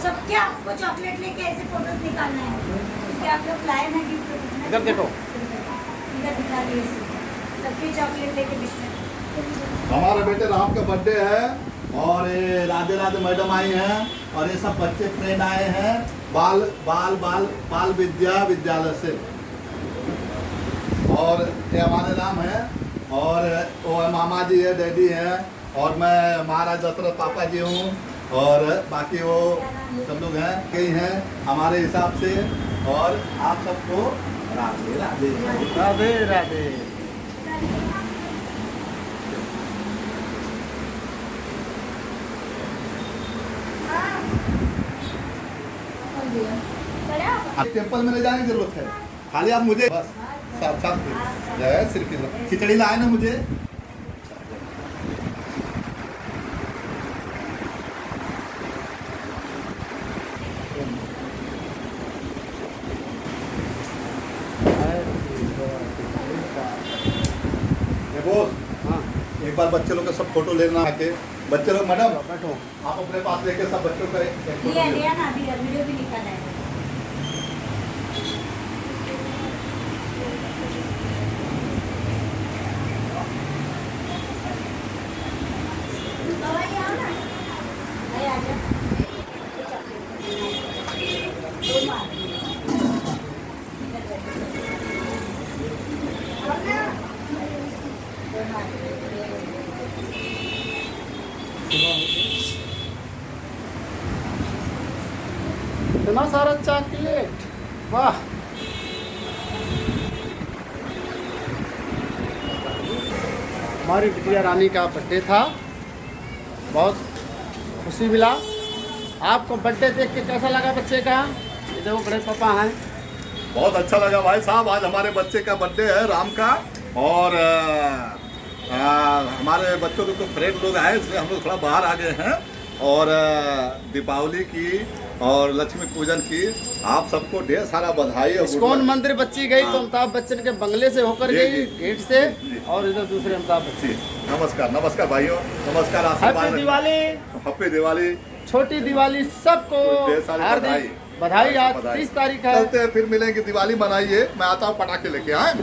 सबके आपको चॉकलेट लेके ऐसे फोटोज निकालना है क्योंकि आप लोग लाए ना गिफ्ट। इधर देखो, इधर दिखा दिए सबके चॉकलेट लेके विश में। हमारे बेटे राम का बर्थडे है और ये राधे राधे मैडम आई हैं और ये सब बच्चे फ्रेंड आए हैं बाल बाल बाल बाल विद्या विद्यालय से। और ये हमारे राम है और वो मामा जी है, डैडी है और मैं महाराज दशरथ पापा जी हूँ और बाकी वो सब लोग हैं कई हैं हमारे हिसाब से। और आप सबको राधे राधे राधे राधे। टेम्पल में ले जाने की जरूरत है, खाली आप मुझे बस साथ साथ जय श्री कृष्ण खिचड़ी लाए ना मुझे। ये बोल हाँ एक बार बच्चे लोग का सब फोटो लेना आके बच्चे लोग मैडम बैठो। आप अपने पास लेके सब बच्चों का एक फोटो लिया ले लो। लिया ना अभी वीडियो भी निकाला है। बाबा आओ ना, अरे आजा। दोनों आ गए। दोनों आ गए। इतना सारा चॉकलेट, वाह। हमारी बिटिया रानी का बर्थडे था, बहुत खुशी मिला। आपको बर्थडे देख के कैसा लगा बच्चे का? ये देखो बड़े पापा हैं। बहुत अच्छा लगा भाई साहब, आज हमारे बच्चे का बर्थडे है राम का और हमारे बच्चों के तो फ्रेंड लोग आए इसलिए हम लोग थोड़ा बाहर आ गए हैं। और दीपावली की और लक्ष्मी पूजन की आप सबको ढेर सारा बधाई और इस्कॉन मंदिर बच्ची गई तो हाँ। अमिताभ बच्चन के बंगले से होकर जी, गई जी, गेट से, जी। और इधर दूसरे अमिताभ बच्चन। जी, नमस्कार नमस्कार भाइयों, नमस्कार आशीर्वाद। हैप्पी दिवाली, हैप्पी दिवाली, छोटी दिवाली सबको ढेर सारी हार्दिक बधाई। आज बधाई। 30 तारीख है। चलते हैं फिर मिलेंगे, दिवाली मनाइए, मैं आता हूँ पटाखे लेके आए।